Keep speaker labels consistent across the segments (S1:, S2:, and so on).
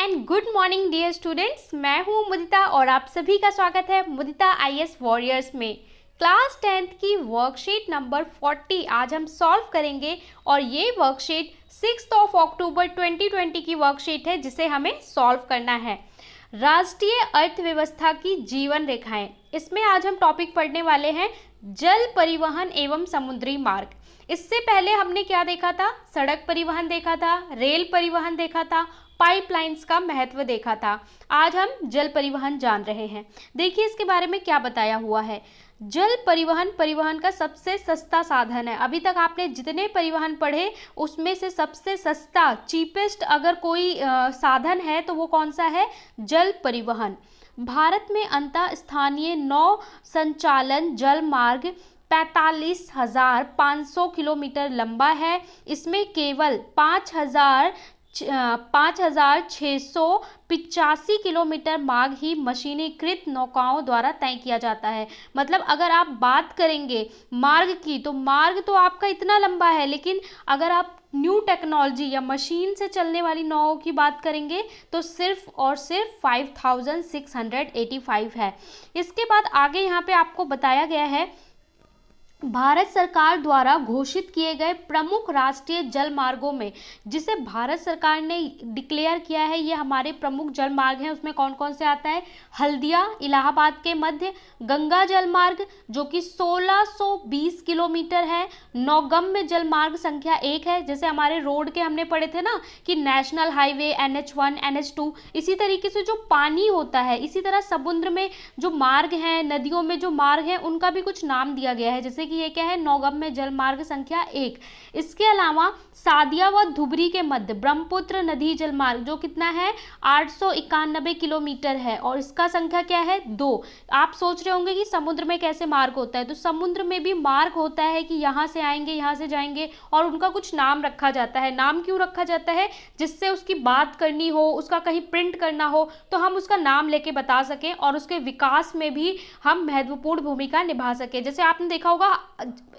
S1: And good morning dear students, मैं हूं मुदिता और आप सभी का स्वागत है मुदिता आईएएस वॉरियर्स में। क्लास 10th की वर्कशीट नंबर 40 आज हम सॉल्व करेंगे और ये वर्कशीट 6 अक्टूबर 2020 की वर्कशीट है जिसे हमें सॉल्व करना है। राष्ट्रीय अर्थव्यवस्था की जीवन रेखाएं, इसमें आज हम टॉपिक पढ़ने वाले हैं जल परिवहन एवं समुद्री मार्ग। इससे पहले हमने क्या देखा था? सड़क परिवहन देखा था, रेल परिवहन देखा था, पाइपलाइंस का महत्व देखा था। आज हम जल परिवहन जान रहे हैं। देखिए इसके बारे में क्या बताया हुआ है। जल परिवहन परिवहन का सबसे सस्ता साधन है। अभी तक आपने जितने परिवहन पढ़े उसमें से सबसे सस्ता, चीपेस्ट अगर कोई साधन है तो वो कौन सा है? जल परिवहन। भारत में अंतः स्थानीय नौ संचालन जल मार्ग 45,500 किलोमीटर लंबा है। इसमें केवल 5,685 किलोमीटर मार्ग ही मशीनीकृत नौकाओं द्वारा तय किया जाता है। मतलब अगर आप बात करेंगे मार्ग की तो मार्ग तो आपका इतना लंबा है, लेकिन अगर आप न्यू टेक्नोलॉजी या मशीन से चलने वाली नावों की बात करेंगे तो सिर्फ और सिर्फ 5,685 है। इसके बाद आगे यहाँ पे आपको बताया गया है भारत सरकार द्वारा घोषित किए गए प्रमुख राष्ट्रीय जल मार्गों में, जिसे भारत सरकार ने डिक्लेयर किया है ये हमारे प्रमुख जल मार्ग हैं, उसमें कौन कौन से आता है? हल्दिया इलाहाबाद के मध्य, गंगा जल मार्ग जो कि 1620 किलोमीटर है, नौगम्य जल मार्ग संख्या 1 है। जैसे हमारे रोड के हमने पढ़े थे ना कि नेशनल हाईवे NH1 NH2, इसी तरीके से जो पानी होता है, इसी तरह समुद्र में जो मार्ग हैं, नदियों में जो मार्ग हैं, उनका भी कुछ नाम दिया गया है। जैसे ये क्या है? नौगम्य जल मार्ग संख्या 1। इसके अलावा सादिया व धुबरी के मध्य ब्रह्मपुत्र नदी जल मार्ग जो कितना है? 891 किलोमीटर है और इसका संख्या क्या है? 2। आप सोच रहे होंगे कि समुद्र में कैसे मार्ग होता है, तो समुद्र में भी मार्ग होता है कि यहाँ से आएंगे, यहाँ से जाएंगे और उनका कुछ नाम रखा जाता है। नाम क्यों रखा जाता है? जिससे उसकी बात करनी हो, उसका कहीं प्रिंट करना हो तो हम उसका नाम लेके बता सकें और उसके विकास में भी हम महत्वपूर्ण भूमिका निभा सकें। जैसे आपने देखा होगा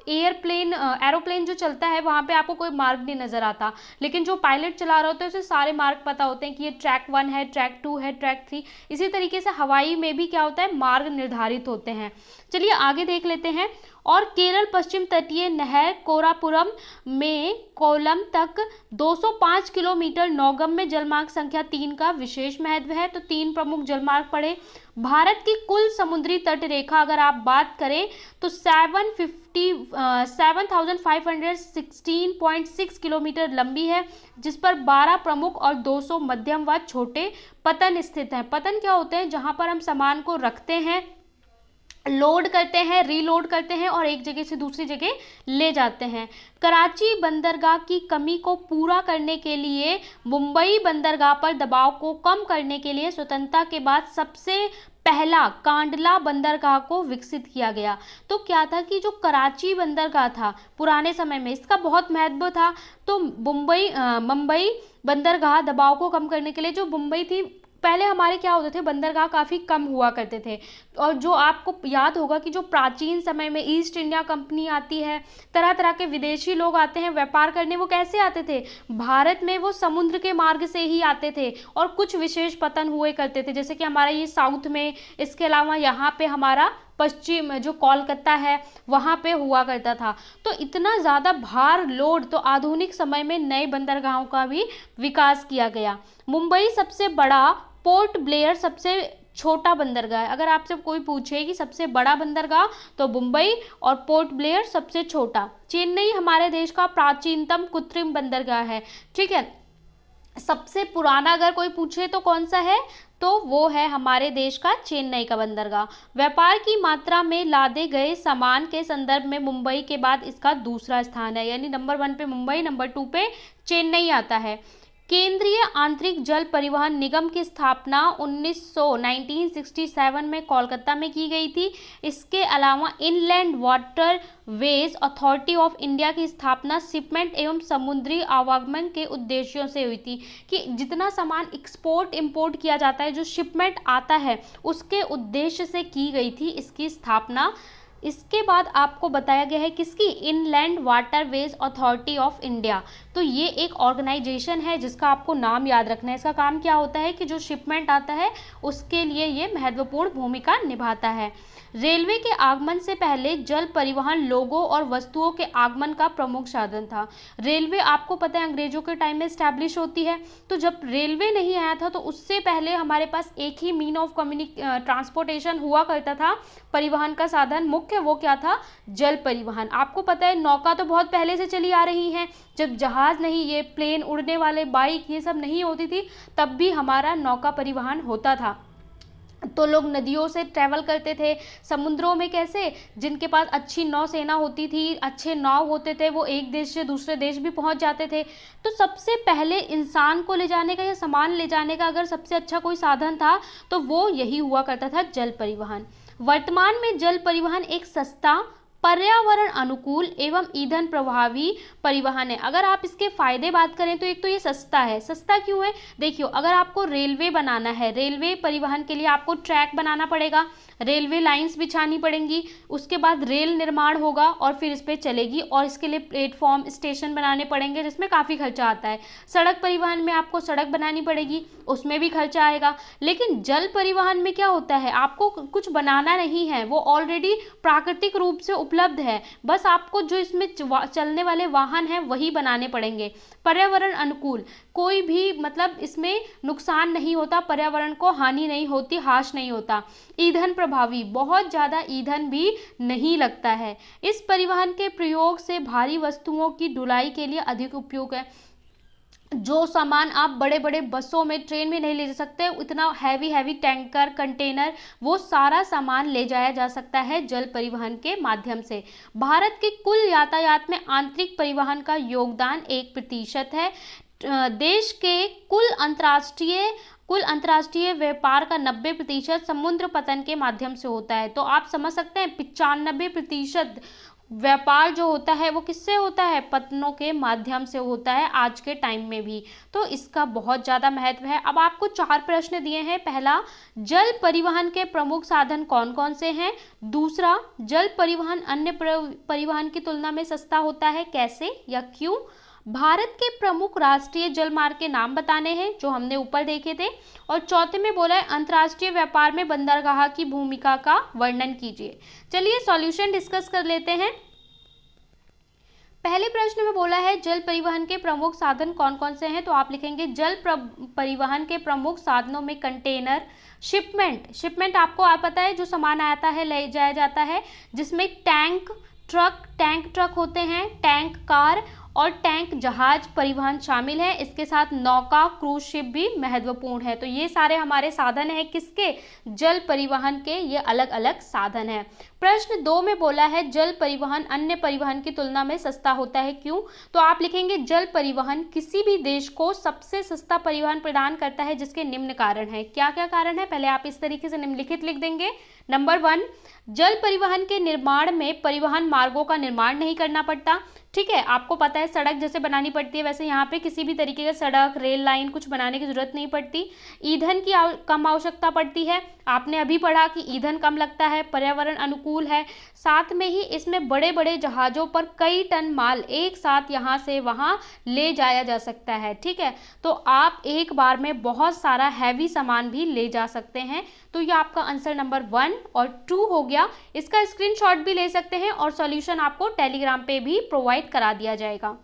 S1: एरोप्लेन जो चलता है वहां पे आपको कोई मार्ग नहीं नजर आता, लेकिन जो पायलट चला रहा होता है उसे सारे मार्ग पता होते हैं कि ये ट्रैक 1 है, ट्रैक 2 है, ट्रैक 3। इसी तरीके से हवाई में भी क्या होता है? मार्ग निर्धारित होते हैं। चलिए आगे देख लेते हैं। और केरल पश्चिम तटीय नहर कोरापुरम में कोलम तक 205 किलोमीटर नौगम्य जलमार्ग संख्या 3 का विशेष महत्व है। तो 3 प्रमुख जलमार्ग पड़े। भारत की कुल समुद्री तट रेखा अगर आप बात करें तो 7,516.6 किलोमीटर लंबी है, जिस पर 12 प्रमुख और 200 मध्यम व छोटे पतन स्थित हैं। पतन क्या होते हैं? जहां पर हम सामान को रखते हैं, लोड करते हैं, रीलोड करते हैं और एक जगह से दूसरी जगह ले जाते हैं। कराची बंदरगाह की कमी को पूरा करने के लिए मुंबई बंदरगाह पर दबाव को कम करने के लिए स्वतंत्रता के बाद सबसे पहला कांडला बंदरगाह को विकसित किया गया। तो क्या था कि जो कराची बंदरगाह था पुराने समय में, इसका बहुत महत्व था। तो मुंबई बंदरगाह दबाव को कम करने के लिए, जो मुंबई थी पहले हमारे क्या होते थे? बंदरगाह काफ़ी कम हुआ करते थे। और जो आपको याद होगा कि जो प्राचीन समय में ईस्ट इंडिया कंपनी आती है, तरह तरह के विदेशी लोग आते हैं व्यापार करने, वो कैसे आते थे? भारत में वो समुद्र के मार्ग से ही आते थे और कुछ विशेष पतन हुए करते थे, जैसे कि हमारा ये साउथ में, इसके अलावा यहाँ पे हमारा पश्चिम जो कोलकाता है वहाँ पे हुआ करता था। तो इतना ज़्यादा भार लोड, तो आधुनिक समय में नए बंदरगाहों का भी विकास किया गया। मुंबई सबसे बड़ा, पोर्ट ब्लेयर सबसे छोटा बंदरगाह है। अगर आपसे कोई पूछे कि सबसे बड़ा बंदरगाह तो मुंबई और पोर्ट ब्लेयर सबसे छोटा। चेन्नई हमारे देश का प्राचीनतम कृत्रिम बंदरगाह है। ठीक है, सबसे पुराना अगर कोई पूछे तो कौन सा है? तो वो है हमारे देश का चेन्नई का बंदरगाह। व्यापार की मात्रा में लादे गए सामान के संदर्भ में मुंबई के बाद इसका दूसरा स्थान है, यानी नंबर 1 पे मुंबई, नंबर 2 पे चेन्नई आता है। केंद्रीय आंतरिक जल परिवहन निगम की स्थापना 1967 में कोलकाता में की गई थी। इसके अलावा inland water veg authority of India की स्थापना शिपमेंट एवं समुद्री आवागमन के उद्देश्यों से हुई थी, कि जितना सामान एक्सपोर्ट इंपोर्ट किया जाता है, जो शिपमेंट आता है, उसके उद्देश्य से की गई थी इसकी स्थापना। इसके बाद आपको बताया गया है किसकी, inland waterways authority of India. तो ये एक ऑर्गेनाइजेशन है जिसका आपको नाम याद रखना है। इसका काम क्या होता है कि जो शिपमेंट आता है उसके लिए ये महत्वपूर्ण भूमिका निभाता है। रेलवे के आगमन से पहले जल परिवहन लोगों और वस्तुओं के आगमन का प्रमुख साधन था। रेलवे आपको पता है अंग्रेजों के टाइम में स्टैब्लिश होती है, तो जब रेलवे नहीं आया था तो उससे पहले हमारे पास एक ही मीन ऑफ ट्रांसपोर्टेशन हुआ करता था, परिवहन का साधन मुख्य, वो क्या था, जल परिवहन। आपको पता है नौका तो बहुत पहले से चली आ रही है, जब जहाज नहीं, ये प्लेन, उड़ने वाले बाइक, ये सब नहीं होती थी, तब भी हमारा नौका परिवहन होता था। तो लोग नदियों से ट्रैवल करते थे, समुद्रों में कैसे, जिनके पास अच्छी नौसेना होती थी, अच्छे नाव होते थे, वो एक देश से दूसरे देश भी पहुंच जाते थे। तो सबसे पहले इंसान को ले जाने का या सामान ले जाने का अगर सबसे अच्छा कोई साधन था तो वो यही हुआ करता था, जल परिवहन। वर्तमान में जल परिवहन एक सस्ता, पर्यावरण अनुकूल एवं ईंधन प्रभावी परिवहन है। अगर आप इसके फायदे बात करें तो एक तो ये सस्ता है। सस्ता क्यों है, देखियो, अगर आपको रेलवे बनाना है, रेलवे परिवहन के लिए आपको ट्रैक बनाना पड़ेगा, रेलवे लाइंस बिछानी पड़ेंगी, उसके बाद रेल निर्माण होगा और फिर इस पर चलेगी, और इसके लिए प्लेटफॉर्म, स्टेशन बनाने पड़ेंगे जिसमें काफ़ी खर्चा आता है। सड़क परिवहन में आपको सड़क बनानी पड़ेगी, उसमें भी खर्चा आएगा। लेकिन जल परिवहन में क्या होता है, आपको कुछ बनाना नहीं है, वो ऑलरेडी प्राकृतिक रूप से उपलब्ध है, बस आपको जो इसमें चलने वाले वाहन हैं वही बनाने पड़ेंगे। पर्यावरण अनुकूल, कोई भी मतलब इसमें नुकसान नहीं होता, पर्यावरण को हानि नहीं होती, हाश नहीं होता। ईंधन प्रभावी, बहुत ज़्यादा ईंधन भी नहीं लगता है। इस परिवहन के प्रयोग से भारी वस्तुओं की ढुलाई के लिए अधिक उपयोग है। जो सामान आप बड़े बड़े बसों में, ट्रेन में नहीं ले जा सकते, इतना हैवी टैंकर, कंटेनर, वो सारा सामान ले जाया जा सकता है जल परिवहन के माध्यम से। भारत के कुल यातायात में आंतरिक परिवहन का योगदान 1% है। देश के कुल अंतर्राष्ट्रीय व्यापार का 90% समुद्र पतन के माध्यम से होता है। तो आप समझ सकते हैं 95% व्यापार जो होता है वो किससे होता है, पतनों के माध्यम से होता है आज के टाइम में भी। तो इसका बहुत ज़्यादा महत्व है। अब आपको 4 प्रश्न दिए हैं। पहला, जल परिवहन के प्रमुख साधन कौन कौन से हैं। दूसरा, जल परिवहन अन्य परिवहन की तुलना में सस्ता होता है, कैसे या क्यों। भारत के प्रमुख राष्ट्रीय जलमार्ग के नाम बताने हैं, जो हमने ऊपर देखे थे। और चौथे में बोला है अंतर्राष्ट्रीय व्यापार में बंदरगाह की भूमिका का वर्णन कीजिए। चलिए सॉल्यूशन डिस्कस कर लेते हैं। पहले प्रश्न में बोला है जल परिवहन के प्रमुख साधन कौन कौन से हैं, तो आप लिखेंगे जल परिवहन के प्रमुख साधनों में कंटेनर, शिपमेंट आपको पता है जो सामान आता है ले जाया जाता है, जिसमें टैंक ट्रक होते हैं, टैंक कार और टैंक जहाज परिवहन शामिल है। इसके साथ नौका, क्रूज शिप भी महत्वपूर्ण है। तो ये सारे हमारे साधन हैं किसके, जल परिवहन के, ये अलग अलग साधन हैं। प्रश्न 2 में बोला है जल परिवहन अन्य परिवहन की तुलना में सस्ता होता है, क्यों। तो आप लिखेंगे जल परिवहन किसी भी देश को सबसे सस्ता परिवहन प्रदान करता है, जिसके निम्न कारण है। क्या क्या कारण है, पहले आप इस तरीके से निम्नलिखित लिख देंगे। नंबर 1, जल परिवहन के निर्माण में परिवहन मार्गों का निर्माण नहीं करना पड़ता। ठीक है, आपको पता है सड़क जैसे बनानी पड़ती है, वैसे यहाँ पे किसी भी तरीके का सड़क, रेल लाइन कुछ बनाने की जरूरत नहीं पड़ती। ईंधन की कम आवश्यकता पड़ती है, आपने अभी पढ़ा कि ईंधन कम लगता है, पर्यावरण अनुकूल है। साथ में ही इसमें बड़े बड़े जहाज़ों पर कई टन माल एक साथ यहाँ से वहाँ ले जाया जा सकता है। ठीक है, तो आप एक बार में बहुत सारा हैवी सामान भी ले जा सकते हैं। तो ये आपका आंसर नंबर 1 और 2 हो गया। इसका स्क्रीनशॉट भी ले सकते हैं और सॉल्यूशन आपको टेलीग्राम पे भी प्रोवाइड करा दिया जाएगा।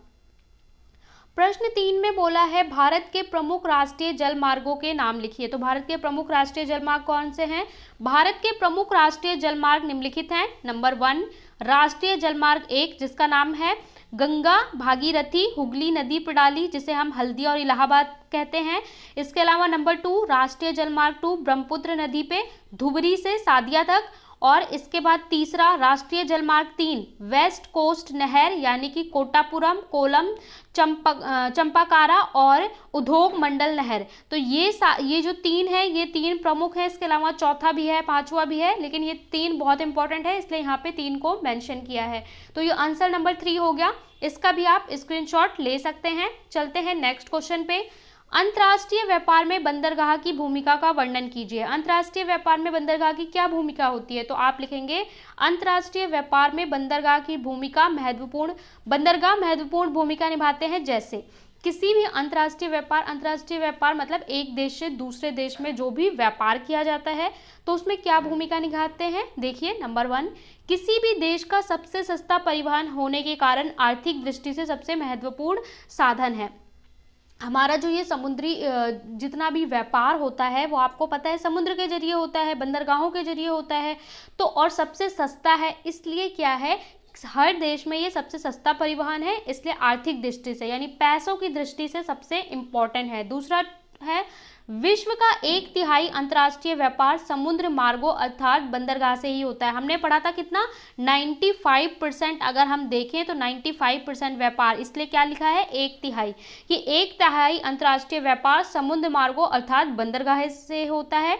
S1: प्रश्न 3 में बोला है भारत के प्रमुख राष्ट्रीय जल मार्गों के नाम लिखिए। तो भारत के प्रमुख राष्ट्रीय जल मार्ग कौन से हैं। भारत के प्रमुख राष्ट्रीय जल मार्ग निम्नलिखित हैं। नंबर 1, राष्ट्रीय जल मार्ग 1 जिसका नाम है गंगा भागीरथी हुगली नदी प्रणाली, जिसे हम हल्दी और इलाहाबाद कहते हैं। इसके अलावा नंबर 2, राष्ट्रीय जल मार्ग 2 ब्रह्मपुत्र नदी पे धुबरी से सादिया तक। और इसके बाद तीसरा, राष्ट्रीय जलमार्ग 3 वेस्ट कोस्ट नहर यानी कि कोटापुरम, कोलम, चंपाकारा और उद्योग मंडल नहर। तो ये जो 3 है, ये 3 प्रमुख है। इसके अलावा चौथा भी है, 5वां भी है, लेकिन ये 3 बहुत इंपॉर्टेंट है, इसलिए यहाँ पे 3 को मेंशन किया है। तो ये आंसर नंबर 3 हो गया। इसका भी आप स्क्रीनशॉट ले सकते हैं। चलते हैं नेक्स्ट क्वेश्चन पे। अंतर्राष्ट्रीय व्यापार में बंदरगाह की भूमिका का वर्णन कीजिए। अंतर्राष्ट्रीय व्यापार में बंदरगाह की क्या भूमिका होती है? तो आप लिखेंगे अंतर्राष्ट्रीय व्यापार में बंदरगाह की भूमिका महत्वपूर्ण, बंदरगाह महत्वपूर्ण भूमिका निभाते हैं। जैसे किसी भी अंतर्राष्ट्रीय व्यापार मतलब एक देश से दूसरे देश में जो भी व्यापार किया जाता है तो उसमें क्या भूमिका निभाते हैं? देखिए, नंबर 1, किसी भी देश का सबसे सस्ता परिवहन होने के कारण आर्थिक दृष्टि से सबसे महत्वपूर्ण साधन है। हमारा जो ये समुद्री जितना भी व्यापार होता है वो आपको पता है समुद्र के जरिए होता है, बंदरगाहों के जरिए होता है। तो और सबसे सस्ता है, इसलिए क्या है, हर देश में ये सबसे सस्ता परिवहन है, इसलिए आर्थिक दृष्टि से यानी पैसों की दृष्टि से सबसे इम्पोर्टेंट है। दूसरा है, विश्व का 1/3 अंतर्राष्ट्रीय व्यापार समुद्र मार्गों अर्थात बंदरगाह से ही होता है। हमने पढ़ा था कितना, 95%। अगर हम देखें तो 95% व्यापार, इसलिए क्या लिखा है 1/3, कि 1/3 अंतर्राष्ट्रीय व्यापार समुद्र मार्गों अर्थात बंदरगाह से होता है।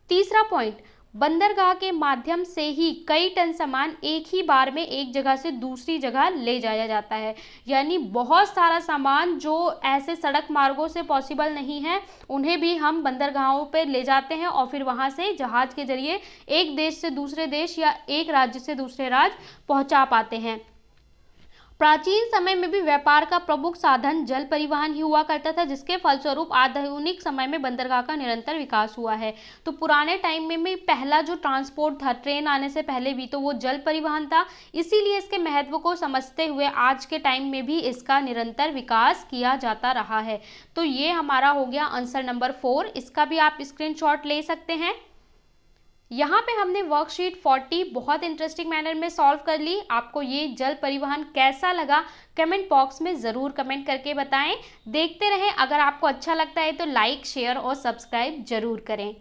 S1: तीसरा पॉइंट, बंदरगाह के माध्यम से ही कई टन सामान एक ही बार में एक जगह से दूसरी जगह ले जाया जाता है। यानी बहुत सारा सामान जो ऐसे सड़क मार्गों से पॉसिबल नहीं है उन्हें भी हम बंदरगाहों पर ले जाते हैं और फिर वहां से जहाज के जरिए एक देश से दूसरे देश या एक राज्य से दूसरे राज्य पहुंचा पाते हैं। प्राचीन समय में भी व्यापार का प्रमुख साधन जल परिवहन ही हुआ करता था, जिसके फलस्वरूप आधुनिक समय में बंदरगाह का निरंतर विकास हुआ है। तो पुराने टाइम में भी पहला जो ट्रांसपोर्ट था, ट्रेन आने से पहले भी, तो वो जल परिवहन था। इसीलिए इसके महत्व को समझते हुए आज के टाइम में भी इसका निरंतर विकास किया जाता रहा है। तो ये हमारा हो गया आंसर नंबर 4। इसका भी आप स्क्रीनशॉट ले सकते हैं। यहाँ पे हमने वर्कशीट 40 बहुत इंटरेस्टिंग मैनर में सॉल्व कर ली। आपको ये जल परिवहन कैसा लगा कमेंट बॉक्स में ज़रूर कमेंट करके बताएं। देखते रहें। अगर आपको अच्छा लगता है तो लाइक, शेयर और सब्सक्राइब जरूर करें।